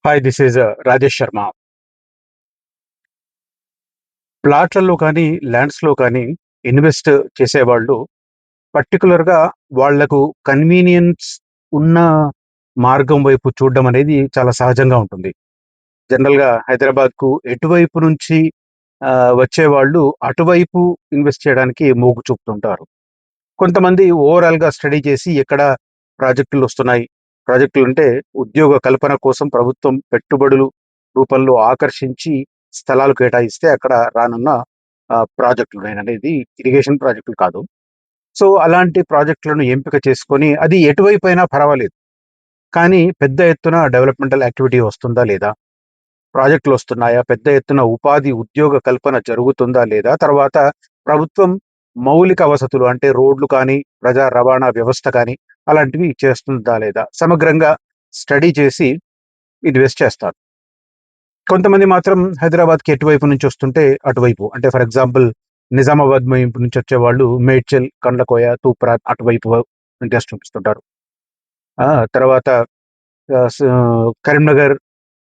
Hi, this is Rajesh Sharma. ప్లాట్‌లలో కానీ, ల్యాండ్స్‌లో కానీ ఇన్వెస్ట్ చేసేవాళ్ళు పర్టిక్యులర్‌గా వాళ్లకు కన్వీనియన్స్ ఉన్న మార్గం వైపు చూడడం అనేది చాలా సహజంగా ఉంటుంది. జనరల్‌గా హైదరాబాద్‌కు ఎటువైపు నుంచి వచ్చేవాళ్ళు అటువైపు ఇన్వెస్ట్ చేయడానికి మొగ్గు చూపుతుంటారు. కొంతమంది ఓవరాల్‌గా స్టడీ చేసి ఎక్కడ ప్రాజెక్టులొస్తున్నాయి, ప్రాజెక్టులంటే ఉద్యోగ కల్పన కోసం ప్రభుత్వం పెట్టుబడులు రూపంలో ఆకర్షించి స్థలాలు కేటాయిస్తే అక్కడ రానున్న ప్రాజెక్టులు నేననేది ఇరిగేషన్ ప్రాజెక్టులు కాదు. సో, అలాంటి ప్రాజెక్టులను ఎంపిక చేసుకొని అది ఎటువైపైనా పర్వాలేదు. కానీ పెద్ద ఎత్తున డెవలప్‌మెంటల్ యాక్టివిటీ వస్తుందా లేదా? ప్రాజెక్టులొస్తున్నాయా? పెద్ద ఎత్తున ఉపాధి, ఉద్యోగ కల్పన జరుగుతుందా లేదా? తర్వాత ప్రభుత్వం మౌలిక వసతులు అంటే రోడ్లు కానీ, ప్రజా రవాణా వ్యవస్థ కానీ అలాంటివి చేస్తుందా లేదా? సమగ్రంగా స్టడీ చేసి ఇన్వెస్ట్ చేస్తారు. కొంతమంది మాత్రం హైదరాబాద్‌కి ఎటువైపు నుంచి వస్తుంటే అటువైపు. అంటే ఫర్ ఎగ్జాంపుల్ నిజామాబాద్ వైపు నుంచి వచ్చేవాళ్ళు మేడ్చల్, కండ్లకోయ, తూప్రాన్ అటువైపు ఇంట్రెస్ట్ చూపిస్తుంటారు. ఆ! తర్వాత కరీంనగర్,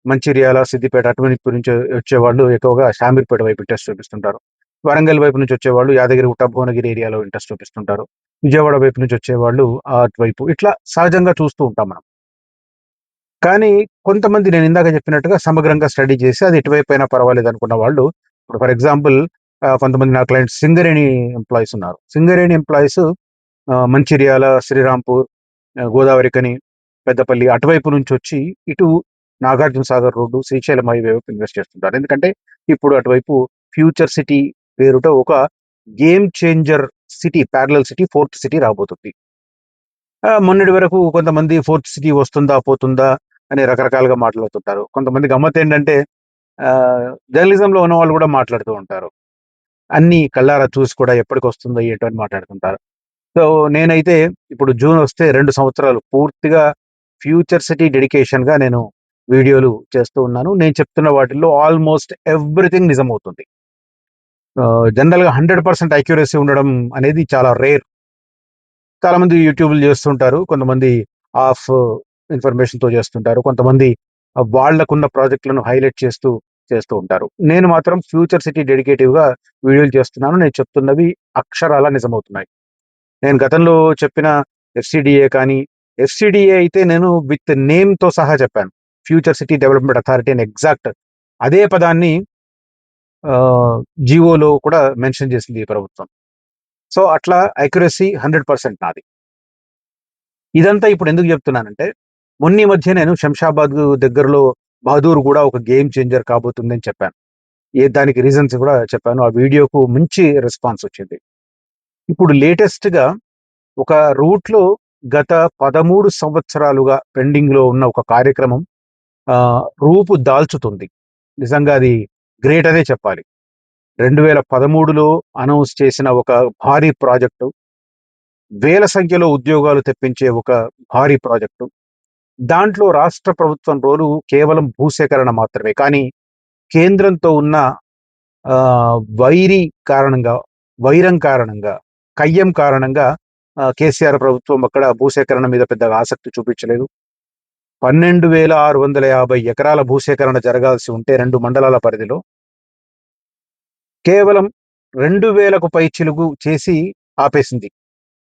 మంచిర్యాల, సిద్దిపేట అటువైపు నుంచి వచ్చేవాళ్ళు ఎక్కువగా షామీర్పేట వైపు ఇంట్రెస్ట్ చూపిస్తుంటారు. వరంగల్ వైపు నుంచి వచ్చేవాళ్ళు యాదగిరిగుట్ట, భువనగిరి ఏరియాలో ఇంట్రెస్ట్ చూపిస్తుంటారు. విజయవాడ వైపు నుంచి వచ్చేవాళ్ళు అటువైపు. ఇట్లా సహజంగా చూస్తూ ఉంటాం మనం. కానీ కొంతమంది నేనిందాక చెప్పినట్టుగా సమగ్రంగా స్టడీ చేసి అది ఎటువైపైనా పర్వాలేదనుకున్న వాళ్ళు ఇప్పుడు ఫర్ ఎగ్జాంపుల్ కొంతమంది నా క్లయింట్స్ సింగరేణి ఎంప్లాయీస్ ఉన్నారు. సింగరేణి ఎంప్లాయీస్ మంచిర్యాల, శ్రీరాంపూర్, గోదావరిఖని, పెద్దపల్లి అటువైపు నుంచొచ్చి ఇటు నాగార్జున సాగర్ రోడ్డు, శ్రీశైలం హైవే వైపు ఇన్వెస్ట్ చేస్తుంటారు. ఎందుకంటే ఇప్పుడు అటువైపు ఫ్యూచర్ సిటీ పేరుట ఒక game changer city, parallel city, fourth city రాబోతుంది. మొన్నటి వరకు కొంతమంది ఫోర్త్ సిటీ వస్తుందా? పోతుందా? అని రకరకాలుగా మాట్లాడుతుంటారు. కొంతమంది గమ్మత్తేంటంటే జర్నలిజంలో ఉన్నవాళ్ళు గూడా మాట్లాడుతూ ఉంటారు. అన్నీ కళ్ళారా చూసి కూడా ఎప్పటికొస్తుందో ఏంటో అని మాట్లాడుతుంటారు. సో, నేనైతే ఇప్పుడు జూన్ వస్తే 2 సంవత్సరాలు పూర్తిగా ఫ్యూచర్ సిటీ డెడికేషన్‌గా నేను వీడియోలు చేస్తూ ఉన్నాను. నేను చెప్తున్న వాటిల్లో ఆల్‌మోస్ట్ ఎవ్రీథింగ్ నిజమవుతుంది. జనరల్‌గా 100% అక్యురసీ ఉండడం అనేది చాలా రేర్. చాలామంది యూట్యూబ్‌లు చేస్తుంటారు. కొంతమంది హాఫ్ ఇన్ఫర్మేషన్‌తో చేస్తుంటారు. కొంతమంది వాళ్ళకున్న ప్రాజెక్ట్‌లను హైలైట్ చేస్తూ ఉంటారు. నేను మాత్రం ఫ్యూచర్ సిటీ డెడికేటివ్‌గా వీడియోలు చేస్తున్నాను. నేను చెప్తున్నవి అక్షరాల నిజమవుతున్నాయి. నేను గతంలో చెప్పిన ఎఫ్‌సిడిఏ కానీ, ఎఫ్‌సిడిఏ అయితే నేను విత్ నేమ్‌తో సహా చెప్పాను. ఫ్యూచర్ సిటీ డెవలప్‌మెంట్ అథారిటీ అని ఎగ్జాక్ట్ అదే పదాన్ని జీవోలో కూడా మెన్షన్ చేసింది ఈ ప్రభుత్వం. సో, అట్లా అక్యురసీ 100% నాది. ఇదంతా ఇప్పుడు ఎందుకు చెప్తున్నానంటే, మొన్న ఈ మధ్య నేను శంషాబాద్ దగ్గరలో బహదూర్ గూడా ఒక గేమ్ చేంజర్ కాబోతుందని చెప్పాను. దానికి రీజన్స్ కూడా చెప్పాను. ఆ వీడియోకు మంచి రెస్పాన్స్ వచ్చింది. ఇప్పుడు లేటెస్ట్‌గా ఒక రూట్‌లో గత 13 సంవత్సరాలుగా పెండింగ్‌లో ఉన్న ఒక కార్యక్రమం రూపు దాల్చుతుంది. నిజంగా అది గ్రేట్ అనే చెప్పాలి. 2013లో అనౌన్స్ చేసిన ఒక భారీ ప్రాజెక్టు, వేల సంఖ్యలో ఉద్యోగాలు తెప్పించే ఒక భారీ ప్రాజెక్టు. దాంట్లో రాష్ట్ర ప్రభుత్వం రోలు కేవలం భూసేకరణ మాత్రమే. కానీ కేంద్రంతో ఉన్న వైరి కారణంగా, వైరం కారణంగా, కయ్యం కారణంగా కేసీఆర్ ప్రభుత్వం అక్కడ భూసేకరణ మీద పెద్దగా ఆసక్తి చూపించలేదు. 12,650 ఎకరాల భూసేకరణ జరగాల్సి ఉంటే 2 మండలాల పరిధిలో కేవలం 2,000కు పైచిలుకు చేసి ఆపేసింది.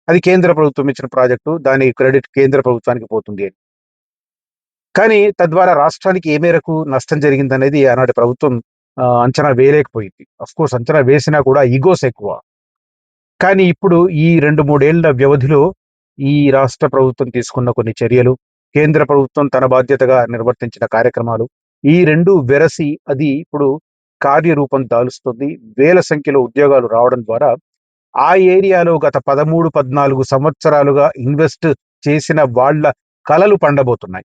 అది కేంద్ర ప్రభుత్వం ఇచ్చిన ప్రాజెక్టు. దాని క్రెడిట్ కేంద్ర ప్రభుత్వానికి పోతుంది అని. కానీ తద్వారా రాష్ట్రానికి ఏ మేరకు నష్టం జరిగిందనేది ఆనాటి ప్రభుత్వం అంచనా వేయలేకపోయింది. ఆఫ్‌కోర్స్ అంచనా వేసినా కూడా ఇగోస్ ఎక్కువ. కానీ ఇప్పుడు ఈ 2, 3 ఏళ్ల వ్యవధిలో ఈ రాష్ట్ర ప్రభుత్వం తీసుకున్న కొన్ని చర్యలు, కేంద్ర ప్రభుత్వం తన బాధ్యతగా నిర్వర్తించిన కార్యక్రమాలు, ఈ 2 వెరసి అది ఇప్పుడు కార్యరూపం దాలుస్తుంది. వేల సంఖ్యలో ఉద్యోగాలు రావడం ద్వారా ఆ ఏరియాలో గత 13, 14 సంవత్సరాలుగా ఇన్వెస్ట్ చేసిన వాళ్ళ కలలు పండబోతున్నాయి.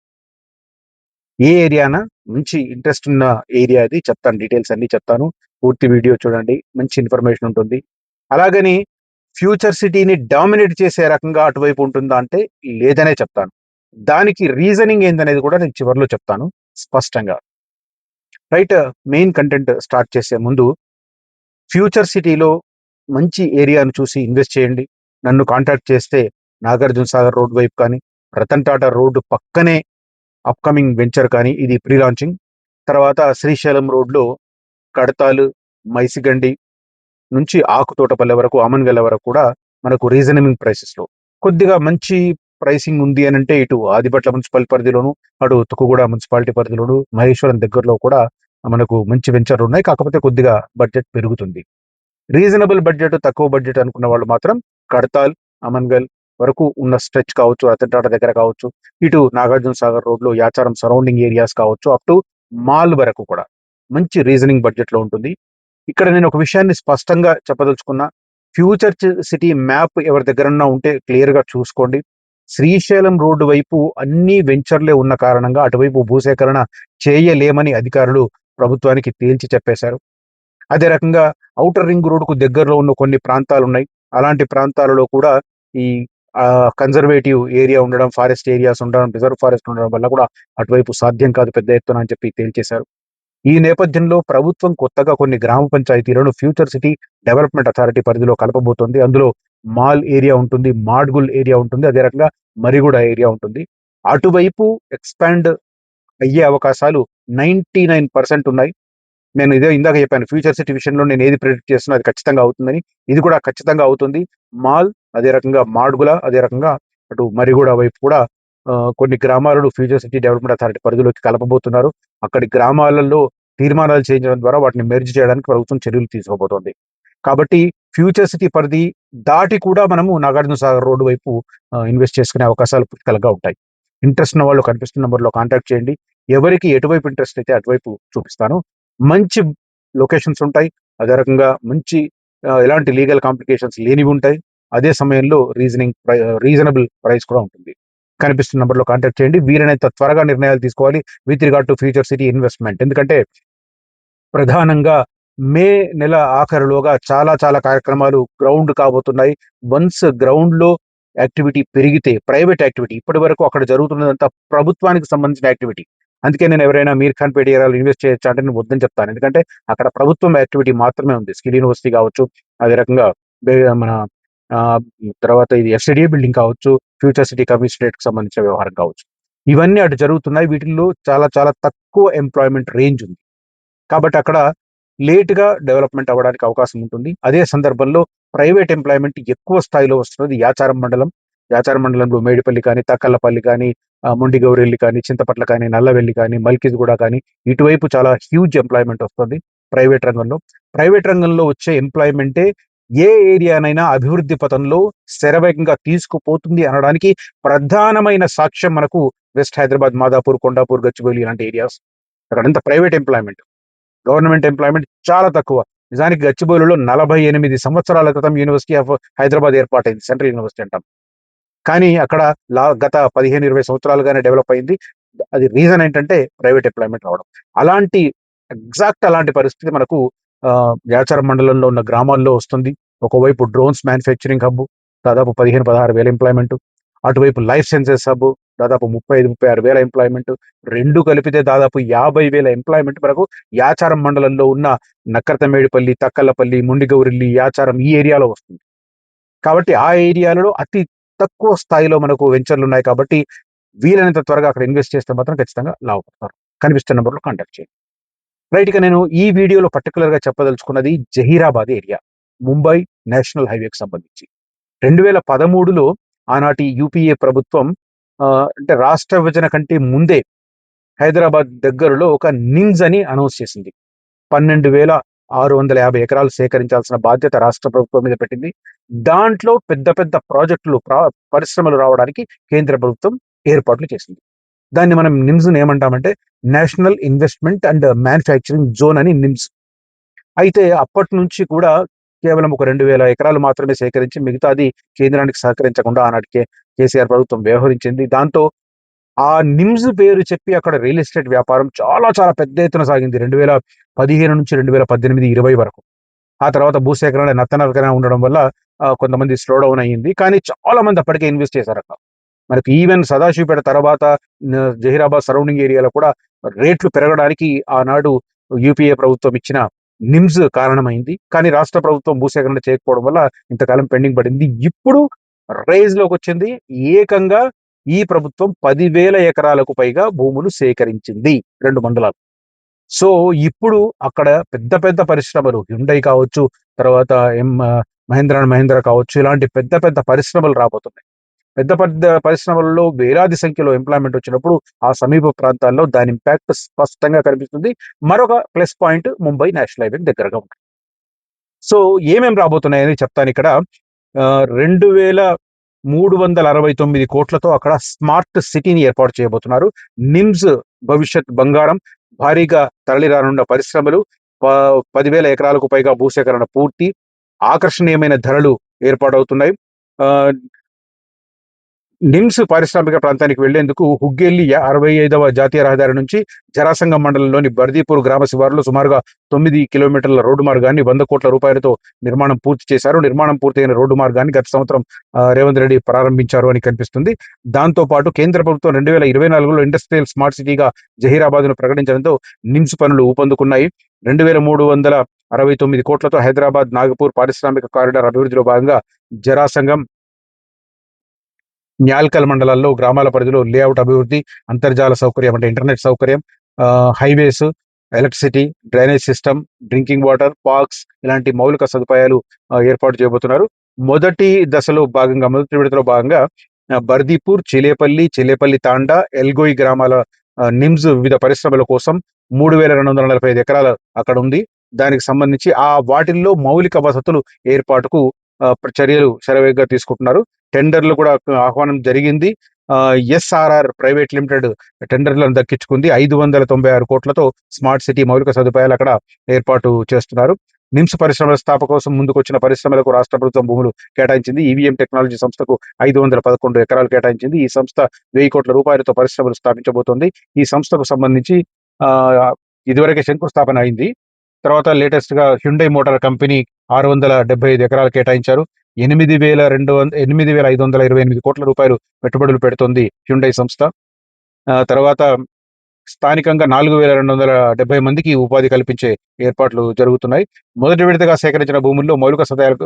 ఏ ఏరియానా? మంచి ఇంట్రెస్ట్ ఉన్న ఏరియా అది. చెప్తాను, డీటెయిల్స్ అన్నీ చెప్తాను. పూర్తి వీడియో చూడండి. మంచి ఇన్ఫర్మేషన్ ఉంటుంది. అలాగని ఫ్యూచర్ సిటీని డామినేట్ చేసే రకంగా అటువైపు ఉంటుందా అంటే లేదనే చెప్తాను. దానికి రీజనింగ్ ఏందనేది కూడా నేను చివర్లో చెప్తాను స్పష్టంగా. రైట్, మెయిన్ కంటెంట్ స్టార్ట్ చేసే ముందు ఫ్యూచర్ సిటీలో మంచి ఏరియాను చూసి ఇన్వెస్ట్ చేయండి. నన్ను కాంటాక్ట్ చేస్తే నాగార్జున సాగర్ రోడ్ వైపు కానీ, రతన్ టాటా రోడ్డు పక్కనే అప్కమింగ్ వెంచర్ కానీ ఇది ప్రీ లాంచింగ్. తర్వాత శ్రీశైలం రోడ్లో కడతాలు, మైసిగండి నుంచి ఆకుతోటపల్లె వరకు, అమన్గల్ వరకు కూడా మనకు రీజనబుల్ ప్రైసెస్లో కొద్దిగా మంచి ప్రైసింగ్ ఉంది అని అంటే ఇటు ఆదిబట్ల మున్సిపల్ పరిధిలోను, అటు తుక్కుగూడ మున్సిపాలిటీ పరిధిలోను, మహేశ్వరం దగ్గరలో కూడా మనకు మంచి వెంచర్లు ఉన్నాయి. కాకపోతే కొద్దిగా బడ్జెట్ పెరుగుతుంది. రీజనబుల్ బడ్జెట్, తక్కువ బడ్జెట్ అనుకున్న వాళ్ళు మాత్రం కడతాల్, అమన్గల్ వరకు ఉన్న స్ట్రెచ్ కావచ్చు, రతన్టాట దగ్గర కావచ్చు, ఇటు నాగార్జున సాగర్ రోడ్లో యాచారం సరౌండింగ్ ఏరియాస్ కావచ్చు, అప్ టు మాల్ వరకు కూడా మంచి రీజనింగ్ బడ్జెట్లో ఉంటుంది. ఇక్కడ నేను ఒక విషయాన్ని స్పష్టంగా చెప్పదలుచుకున్నా. ఫ్యూచర్ సిటీ మ్యాప్ ఎవరి దగ్గరన్నా ఉంటే క్లియర్గా చూసుకోండి. శ్రీశైలం రోడ్డు వైపు అన్ని వెంచర్లే ఉన్న కారణంగా అటువైపు భూసేకరణ చేయలేమని అధికారులు ప్రభుత్వానికి తేల్చి చెప్పేశారు. అదే రకంగా ఔటర్ రింగ్ రోడ్డుకు దగ్గరలో ఉన్న కొన్ని ప్రాంతాలు ఉన్నాయి. అలాంటి ప్రాంతాలలో కూడా ఈ కన్జర్వేటివ్ ఏరియా ఉండడం, ఫారెస్ట్ ఏరియాస్ ఉండడం, రిజర్వ్ ఫారెస్ట్ ఉండడం వల్ల కూడా అటువైపు సాధ్యం కాదు పెద్ద ఎత్తున అని చెప్పి తేల్చేశారు. ఈ నేపథ్యంలో ప్రభుత్వం కొత్తగా కొన్ని గ్రామ పంచాయతీలను ఫ్యూచర్ సిటీ డెవలప్మెంట్ అథారిటీ పరిధిలో కలపబోతోంది. అందులో మాల్ ఏరియా ఉంటుంది, మాడ్గుల్ ఏరియా ఉంటుంది, అదే రకంగా మరిగూడ ఏరియా ఉంటుంది. అటువైపు ఎక్స్పాండ్ అయ్యే అవకాశాలు 99% ఉన్నాయి. నేను ఇదే ఇందాక చెప్పాను, ఫ్యూచర్ సిటీ విషయంలో నేను ఏది ప్రిడిక్ట్ చేస్తున్నా అది ఖచ్చితంగా అవుతుందని. ఇది కూడా ఖచ్చితంగా అవుతుంది. మాల్, అదే రకంగా మాడ్గుల, అదే రకంగా అటు మరిగూడ వైపు కూడా కొన్ని గ్రామాలను ఫ్యూచర్ సిటీ డెవలప్మెంట్ అథారిటీ పరిధిలోకి కలపబోతున్నారు. అక్కడి గ్రామాలలో తీర్మానాలు చేయించడం ద్వారా వాటిని మెర్జ్ చేయడానికి ప్రభుత్వం చర్యలు తీసుకోబోతోంది. కాబట్టి ఫ్యూచర్ సిటీ పరిధి దాటి కూడా మనము నాగార్జున సాగర్ రోడ్డు వైపు ఇన్వెస్ట్ చేసుకునే అవకాశాలు పుష్కలంగా ఉంటాయి. ఇంట్రెస్ట్ ఉన్న వాళ్ళు కనిపిస్తున్న నెంబర్లో కాంటాక్ట్ చేయండి. ఎవరికి ఎటువైపు ఇంట్రెస్ట్ అయితే అటువైపు చూపిస్తాను. మంచి లొకేషన్స్ ఉంటాయి, అదే రకంగా మంచి ఎలాంటి లీగల్ కాంప్లికేషన్స్ లేనివి ఉంటాయి. అదే సమయంలో రీజనబుల్ ప్రైస్ కూడా ఉంటుంది. కనిపిస్తున్న నెంబర్లో కాంటాక్ట్ చేయండి. వీలైనంత త్వరగా నిర్ణయాలు తీసుకోవాలి with regard to future city investment. ఎందుకంటే ప్రధానంగా మే నెల ఆఖరులోగా చాలా చాలా కార్యక్రమాలు గ్రౌండ్ కాబోతున్నాయి. వన్స్ గ్రౌండ్లో యాక్టివిటీ పెరిగితే, ప్రైవేట్ యాక్టివిటీ, ఇప్పటి వరకు అక్కడ జరుగుతున్నదంతా ప్రభుత్వానికి సంబంధించిన యాక్టివిటీ. అందుకే నేను ఎవరైనా మీర్ ఖాన్పేట ఏరియాలో ఇన్వెస్ట్ చేయొచ్చా అంటే నేను వద్దని చెప్తాను. ఎందుకంటే అక్కడ ప్రభుత్వం యాక్టివిటీ మాత్రమే ఉంది. స్కిల్ యూనివర్సిటీ కావచ్చు, అదే రకంగా మన తర్వాత ఇది ఎఫ్సిడిఏ బిల్డింగ్ కావచ్చు, ఫ్యూచర్ సిటీ కమిషనరేట్కి సంబంధించిన వ్యవహారం కావచ్చు. ఇవన్నీ అటు జరుగుతున్నాయి. వీటిల్లో చాలా చాలా తక్కువ ఎంప్లాయ్మెంట్ రేంజ్ ఉంది. కాబట్టి అక్కడ లేట్గా డెవలప్మెంట్ అవ్వడానికి అవకాశం ఉంటుంది. అదే సందర్భంలో ప్రైవేట్ ఎంప్లాయ్మెంట్ ఎక్కువ స్థాయిలో వస్తున్నది యాచారం మండలం. యాచారం మండలంలో మేడిపల్లి కానీ, తక్కల్లపల్లి కానీ, మొండిగౌరెల్లి కానీ, చింతపట్ల కానీ, నల్లవెల్లి కానీ, మల్కిజ్గూడ కానీ, ఇటువైపు చాలా హ్యూజ్ ఎంప్లాయ్మెంట్ వస్తుంది ప్రైవేట్ రంగంలో. ప్రైవేట్ రంగంలో వచ్చే ఎంప్లాయ్మెంటే ఏ ఏరియానైనా అభివృద్ధి పథంలో శరవేగంగా తీసుకుపోతుంది అనడానికి ప్రధానమైన సాక్ష్యం మనకు వెస్ట్ హైదరాబాద్, మాదాపూర్, కొండాపూర్, గచ్చిబౌలి ఇలాంటి ఏరియాస్. అక్కడంతా ప్రైవేట్ ఎంప్లాయ్మెంట్, గవర్నమెంట్ ఎంప్లాయ్మెంట్ చాలా తక్కువ. నిజానికి గచ్చిబౌలిలో 48 సంవత్సరాల క్రితం యూనివర్సిటీ ఆఫ్ హైదరాబాద్ ఏర్పాటైంది, సెంట్రల్ యూనివర్సిటీ అంటాం. కానీ అక్కడ గత 15-20 సంవత్సరాలుగానే డెవలప్ అయింది. అది రీజన్ ఏంటంటే ప్రైవేట్ ఎంప్లాయ్మెంట్ రావడం. అలాంటి పరిస్థితి మనకు యాచారం మండలంలో ఉన్న గ్రామాల్లో వస్తుంది. ఒకవైపు డ్రోన్స్ మ్యానుఫ్యాక్చరింగ్ హబ్, దాదాపు 15-16 వేల ఎంప్లాయ్మెంట్. అటువైపు లైఫ్ సైన్సెస్ హబ్, దాదాపు 35-36 వేల ఎంప్లాయ్మెంట్. రెండు కలిపితే దాదాపు 50 వేల ఎంప్లాయ్మెంట్ మనకు యాచారం మండలంలో ఉన్న నక్కర్తమేడిపల్లి, తక్కల్లపల్లి, ముండిగౌరిల్లి, యాచారం ఈ ఏరియాలో వస్తుంది. కాబట్టి ఆ ఏరియాలలో అతి తక్కువ స్థాయిలో మనకు వెంచర్లు ఉన్నాయి. కాబట్టి వీలైనంత త్వరగా అక్కడ ఇన్వెస్ట్ చేస్తే మాత్రం ఖచ్చితంగా లాభపడతారు. కనిపిస్తున్న నెంబర్లో కాంటాక్ట్ చేయండి. రైట్, ఇక నేను ఈ వీడియోలో పర్టికులర్గా చెప్పదలుచుకున్నది జహీరాబాద్ ఏరియా, ముంబై నేషనల్ హైవేకి సంబంధించి. 2013లో ఆనాటి యూపీఏ ప్రభుత్వం అంటే రాష్ట్ర విభజన కంటే ముందే హైదరాబాద్ దగ్గరలో ఒక నిమ్స్ అని అనౌన్స్ చేసింది. 12,650 ఎకరాలు సేకరించాల్సిన బాధ్యత రాష్ట్ర ప్రభుత్వం మీద పెట్టింది. దాంట్లో పెద్ద పెద్ద ప్రాజెక్టులు, పరిశ్రమలు రావడానికి కేంద్ర ప్రభుత్వం ఏర్పాట్లు చేసింది. దాన్ని మనం నిమ్స్ ఏమంటామంటే national investment and manufacturing zone అని నిమ్స్. అయితే అప్పటి నుంచి కూడా కేవలం ఒక 2,000 ఎకరాలు మాత్రమే సేకరించి మిగతాది కేంద్రానికి సహకరించకుండా ఆనాటికే కేసీఆర్ ప్రభుత్వం వ్యవహరించింది. దాంతో ఆ నిమ్స్ పేరు చెప్పి అక్కడ రియల్ ఎస్టేట్ వ్యాపారం చాలా చాలా పెద్ద ఎత్తున సాగింది 2015 నుంచి 2018-20 వరకు. ఆ తర్వాత భూసేకరణ నత్తనరకన ఉండడం వల్ల కొంతమంది స్లో డౌన్ అయ్యింది. కానీ చాలా మంది అప్పటికే ఇన్వెస్ట్ చేశారు అక్కడ. మనకి ఈవెన్ సదాశివపేట తర్వాత జహీరాబాద్ సరౌండింగ్ ఏరియాలో కూడా రేట్లు పెరగడానికి ఆనాడు యూపీఏ ప్రభుత్వం ఇచ్చిన నిమ్స్ కారణమైంది. కానీ రాష్ట్ర ప్రభుత్వం భూసేకరణ చేయకపోవడం వల్ల ఇంతకాలం పెండింగ్ పడింది. ఇప్పుడు రైజ్ లోకి వచ్చింది. ఏకంగా ఈ ప్రభుత్వం 10,000 ఎకరాలకు పైగా భూములు సేకరించింది 2 మండలాలు. సో, ఇప్పుడు అక్కడ పెద్ద పెద్ద పరిశ్రమలు హ్యుండై కావచ్చు, తర్వాత మహీంద్రా అండ్ మహీంద్రా కావచ్చు, ఇలాంటి పెద్ద పెద్ద పరిశ్రమలు రాబోతున్నాయి. పెద్ద పెద్ద పరిశ్రమలలో వేలాది సంఖ్యలో ఎంప్లాయ్‌మెంట్ వచ్చినప్పుడు ఆ సమీప ప్రాంతాల్లో దాని ఇంపాక్ట్ స్పష్టంగా కనిపిస్తుంది. మరొక ప్లస్ పాయింట్ ముంబై నేషనల్ హైవేకి దగ్గరగా ఉంటుంది. సో, ఏమేం రాబోతున్నాయని చెప్తానిక్కడ. 2,369 కోట్లతో అక్కడ స్మార్ట్ సిటీని ఏర్పాటు చేయబోతున్నారు. నిమ్స్ భవిష్యత్ బంగారం, భారీగా తరలిరానున్న పరిశ్రమలు, ప 10,000 ఎకరాలకు పైగా భూసేకరణ పూర్తి, ఆకర్షణీయమైన ధరలు ఏర్పాటవుతున్నాయి. ఆహ్, నిమ్స్ పారిశ్రామిక ప్రాంతానికి వెళ్లేందుకు హుగ్గెల్లి 65వ జాతీయ రహదారి నుంచి జరాసంగం మండలంలోని బర్దీపూర్ గ్రామ శివారులో సుమారుగా 9 కిలోమీటర్ల రోడ్డు మార్గాన్ని 100 కోట్ల రూపాయలతో నిర్మాణం పూర్తి చేశారు. నిర్మాణం పూర్తయిన రోడ్డు మార్గాన్ని గత సంవత్సరం రేవంత్ రెడ్డి ప్రారంభించారు అని కనిపిస్తుంది. దాంతో పాటు కేంద్ర ప్రభుత్వం 2024లో ఇండస్ట్రియల్ స్మార్ట్ సిటీగా జహీరాబాద్‌ను ప్రకటించడంతో నిమ్స్ పనులు ఊపందుకున్నాయి. 2,369 కోట్లతో హైదరాబాద్ నాగపూర్ పారిశ్రామిక కారిడార్ అభివృద్ధిలో భాగంగా జరాసంగం, న్యాల్కల్ మండలాల్లో గ్రామాల పరిధిలో లేఅవుట్ అభివృద్ధి, అంతర్జాల సౌకర్యం అంటే ఇంటర్నెట్ సౌకర్యం, highways, electricity, drainage system, drinking water, parks ఇలాంటి మౌలిక సదుపాయాలు ఏర్పాటు చేయబోతున్నారు. మొదటి విడతలో భాగంగా బర్దీపూర్, చిలేపల్లి తాండా, ఎల్గోయి గ్రామాల నిమ్స్ వివిధ పరిశ్రమల కోసం 3,245 ఎకరాలు అక్కడ ఉంది. దానికి సంబంధించి వాటిల్లో మౌలిక వసతులు ఏర్పాటుకు చర్యలు శరవేగంగా తీసుకుంటున్నారు. టెండర్లు కూడా ఆహ్వానం జరిగింది. ఎస్ఆర్ఆర్ ప్రైవేట్ లిమిటెడ్ టెండర్లను దక్కించుకుంది. 596 కోట్లతో స్మార్ట్ సిటీ మౌలిక సదుపాయాలు అక్కడ ఏర్పాటు చేస్తున్నారు. నిమ్స్ పరిశ్రమల స్థాపన కోసం ముందుకొచ్చిన పరిశ్రమలకు రాష్ట్ర ప్రభుత్వం భూములు కేటాయించింది. ఈవీఎం టెక్నాలజీ సంస్థకు 511 ఎకరాలు కేటాయించింది. ఈ సంస్థ 1,000 కోట్ల రూపాయలతో పరిశ్రమలు స్థాపించబోతోంది. ఈ సంస్థకు సంబంధించి ఇదివరకే శంకుస్థాపన అయింది. తర్వాత లేటెస్ట్‌గా హ్యుండై మోటార్ కంపెనీ 675 ఎకరాలు కేటాయించారు. 8,528 కోట్ల రూపాయలు పెట్టుబడులు పెడుతోంది హ్యుండై సంస్థ. తర్వాత స్థానికంగా 4,270 మందికి ఉపాధి కల్పించే ఏర్పాట్లు జరుగుతున్నాయి. మొదటి విడతగా సేకరించిన భూముల్లో మౌలిక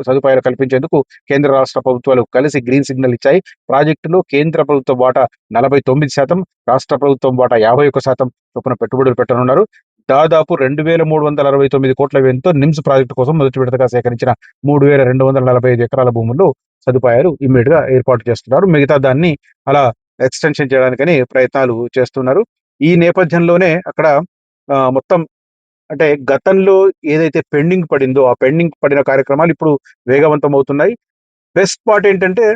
సదుపాయాలు కల్పించేందుకు కేంద్ర రాష్ట్ర ప్రభుత్వాలు కలిసి గ్రీన్ సిగ్నల్ ఇచ్చాయి. ప్రాజెక్టులో కేంద్ర ప్రభుత్వం వాటా 49%, రాష్ట్ర ప్రభుత్వం వాటా 51% చొప్పున పెట్టుబడులు పెట్టనున్నారు. దాదాపు 2,369 కోట్ల వ్యయంతో నిమ్స్ ప్రాజెక్టు కోసం మొదటి విడతగా సేకరించిన 3,245 ఎకరాల భూముల్లో సదుపాయాలు ఇమ్మీడియట్‌గా ఏర్పాటు చేస్తున్నారు. మిగతా దాన్ని అలా ఎక్స్‌టెన్షన్ చేయడానికని ప్రయత్నాలు చేస్తున్నారు. ఈ నేపథ్యంలోనే అక్కడ మొత్తం అంటే గతంలో ఏదైతే పెండింగ్ పడిందో, ఆ పెండింగ్ పడిన కార్యక్రమాలు ఇప్పుడు వేగవంతం అవుతున్నాయి. బెస్ట్ పార్ట్ ఏంటంటే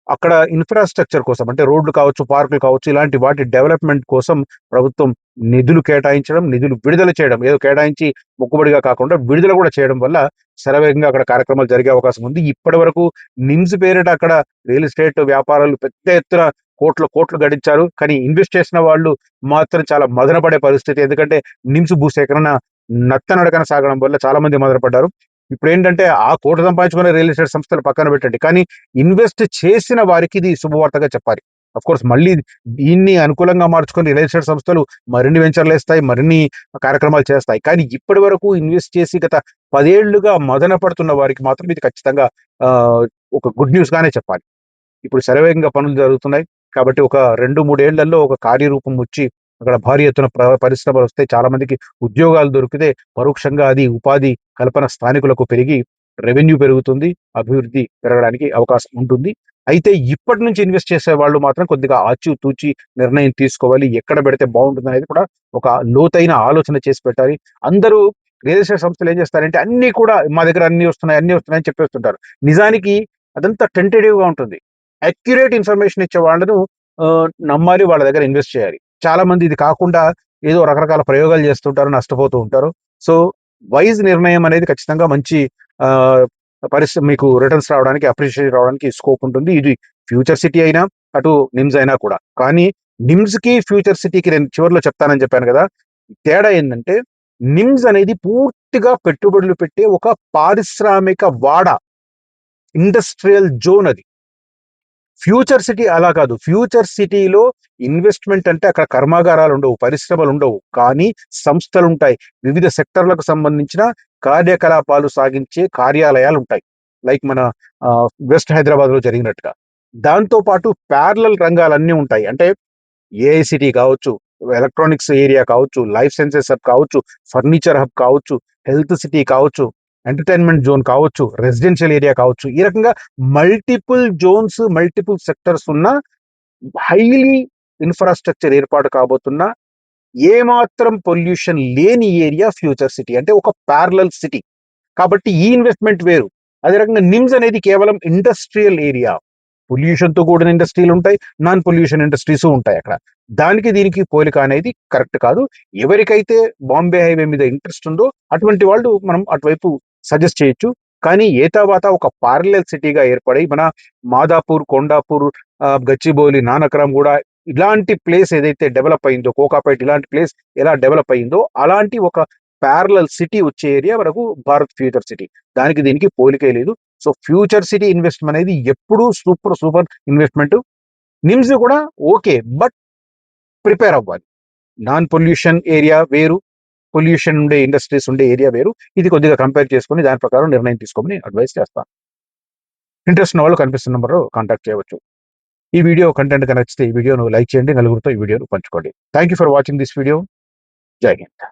అక్కడ ఇన్‌ఫ్రాస్ట్రక్చర్ కోసం అంటే రోడ్లు కావచ్చు, పార్కులు కావచ్చు, ఇలాంటి వాటి డెవలప్‌మెంట్ కోసం ప్రభుత్వం నిధులు కేటాయించడం, నిధులు విడుదల చేయడం, ఏదో కేటాయించి మొక్కుబడిగా కాకుండా విడుదల కూడా చేయడం వల్ల శరవేగంగా అక్కడ కార్యక్రమాలు జరిగే అవకాశం ఉంది. ఇప్పటివరకు నిమ్స్ పేరిట అక్కడ రియల్ ఎస్టేట్ వ్యాపారాలు పెద్ద ఎత్తున కోట్లు గడించారు. కానీ ఇన్వెస్ట్ చేసిన వాళ్ళు మాత్రం చాలా మదనపడే పరిస్థితి. ఎందుకంటే నిమ్స్ భూసేకరణ నత్తనడకన సాగడం వల్ల చాలా మంది మదనపడ్డారు. ఇప్పుడేంటంటే ఆ కోట్లు సంపాదించుకునే రియల్ ఎస్టేట్ సంస్థలు పక్కన పెట్టండి. కానీ ఇన్వెస్ట్ చేసిన వారికి ఇది శుభవార్తగా చెప్పాలి. ఆఫ్‌కోర్స్ మళ్ళీ దీన్ని అనుకూలంగా మార్చుకొని రియల్ ఎస్టేట్ సంస్థలు మరిన్ని వెంచర్‌లేస్తాయి, మరిన్ని కార్యక్రమాలు చేస్తాయి. కానీ ఇప్పటివరకు ఇన్వెస్ట్ చేసి గత 10 ఏళ్లుగా మదన పడుతున్న వారికి మాత్రం ఇది ఖచ్చితంగా ఒక గుడ్ న్యూస్ గానే చెప్పాలి. ఇప్పుడు శరవేగంగా పనులు జరుగుతున్నాయి. కాబట్టి ఒక 2, 3 ఏళ్లలో ఒక కార్యరూపం వచ్చి అక్కడ భారీ ఎత్తున పరిశ్రమలు వస్తాయి. చాలా మందికి ఉద్యోగాలు దొరికితే పరోక్షంగా అది ఉపాధి కల్పన స్థానికులకు పెరిగి రెవెన్యూ పెరుగుతుంది. అభివృద్ధి పెరగడానికి అవకాశం ఉంటుంది. అయితే ఇప్పటి నుంచి ఇన్వెస్ట్ చేసే వాళ్ళు మాత్రం కొద్దిగా ఆచితూచి నిర్ణయం తీసుకోవాలి. ఎక్కడ పెడితే బాగుంటుందనేది కూడా ఒక లోతైన ఆలోచన చేసి పెట్టాలి. అందరూ రియల్ ఎస్టేట్ సంస్థలు ఏం చేస్తారంటే అన్నీ కూడా మా దగ్గర అన్నీ వస్తున్నాయని చెప్పేస్తుంటారు. నిజానికి అదంతా టెంటేటివ్‌గా ఉంటుంది. అక్యురేట్ ఇన్ఫర్మేషన్ ఇచ్చే వాళ్ళను నమ్మాలి. వాళ్ళ దగ్గర ఇన్వెస్ట్ చేయాలి. చాలా మంది ఇది కాకుండా ఏదో రకరకాల ప్రయోగాలు చేస్తుంటారు, నష్టపోతూ ఉంటారు. సో, వైజ్ నిర్ణయం అనేది ఖచ్చితంగా మంచి ఆహ్, మీకు రిటర్న్స్ రావడానికి, అప్రిషియేషన్ రావడానికి స్కోప్ ఉంటుంది. ఇది ఫ్యూచర్ సిటీ అయినా, అటు నిమ్స్ అయినా కూడా. కానీ నిమ్స్‌కి, ఫ్యూచర్ సిటీకి నేను చివరిలో చెప్తానని చెప్పాను కదా! తేడా ఏందంటే నిమ్స్ అనేది పూర్తిగా పెట్టుబడులు పెట్టే ఒక పారిశ్రామిక వాడ. ఇండస్ట్రియల్ జోన్ అది. ఫ్యూచర్ సిటీ అలా కాదు. ఫ్యూచర్ సిటీలో ఇన్వెస్ట్‌మెంట్ అంటే అక్కడ కర్మాగారాలుండవు, పరిశ్రమలుండవు. కానీ సంస్థలుంటాయి. వివిధ సెక్టార్‌లకు సంబంధించిన కార్యకలాపాలు సాగించే కార్యాలయాలుంటాయి. లైక్ మన వెస్ట్ హైదరాబాద్‌లో జరిగినట్టుగా. దాంతో పాటు ప్యారలల్ రంగాలన్నీ ఉంటాయి. అంటే ఏఐసిటీ కావచ్చు, ఎలక్ట్రానిక్స్ ఏరియా కావచ్చు, లైఫ్ సైన్సెస్ హబ్ కావచ్చు, ఫర్నిచర్ హబ్ కావచ్చు, హెల్త్ సిటీ కావచ్చు, ఎంటర్‌టైన్‌మెంట్ జోన్ కావచ్చు, రెసిడెన్షియల్ ఏరియా కావచ్చు. ఈ రకంగా మల్టిపుల్ జోన్స్, మల్టిపుల్ సెక్టర్స్ ఉన్న హైలీ ఇన్‌ఫ్రాస్ట్రక్చర్ ఏర్పాటు కాబోతున్న ఏమాత్రం పొల్యూషన్ లేని ఏరియా ఫ్యూచర్ సిటీ. అంటే ఒక ప్యారలల్ సిటీ. కాబట్టి ఈ ఇన్వెస్ట్‌మెంట్ వేరు. అదే రకంగా నిమ్స్ అనేది కేవలం ఇండస్ట్రియల్ ఏరియా. పొల్యూషన్‌తో కూడిన ఇండస్ట్రీలుంటాయి. నాన్ పొల్యూషన్ ఇండస్ట్రీసు ఉంటాయి అక్కడ. దానికి దీనికి పోలిక అనేది కరెక్ట్ కాదు. ఎవరికైతే బాంబే హైవే మీద ఇంట్రెస్ట్ ఉందో అటువంటి వాళ్ళు మనం అటువైపు సజెస్ట్ చేయొచ్చు. కానీ ఏతావాతా ఒక పారలెల్ సిటీగా ఏర్పడి మన మాదాపూర్, కొండాపూర్, గచ్చిబౌలి, నానక్రామ్ గూడ ఇలాంటి ప్లేస్ ఏదైతే డెవలప్ అయిందో, కోకాపేట్ ఇలాంటి ప్లేస్ ఎలా డెవలప్ అయిందో అలాంటి ఒక ప్యారలల్ సిటీ వచ్చే ఏరియా వరకు భారత్ ఫ్యూచర్ సిటీ. దానికి దీనికి పోలికే లేదు. సో ఫ్యూచర్ సిటీ ఇన్వెస్ట్‌మెంట్ అనేది ఎప్పుడూ సూపర్ ఇన్వెస్ట్‌మెంట్. నిమ్స్ కూడా ఓకే. బట్ ప్రిపేర్ అవ్వాలి. నాన్ పొల్యూషన్ ఏరియా వేరు. పొల్యూషన్ ఉండే ఇండస్ట్రీస్ ఉండే ఏరియా వేరు. ఇది కొద్దిగా కంపేర్ చేసుకొని దాని ప్రకారం నిర్ణయం తీసుకోమని అడ్వైస్ చేస్తాను. ఇంట్రెస్ట్ ఉన్న వాళ్ళు కనిపిస్తున్న నంబర్‌లో కాంటాక్ట్ చేయవచ్చు. ఈ వీడియో కంటెంట్ గనక నచ్చితే ఈ వీడియోను లైక్ చేయండి. నలుగురితో ఈ వీడియోను పంచుకోండి. Thank you for watching this video. జై హింద్.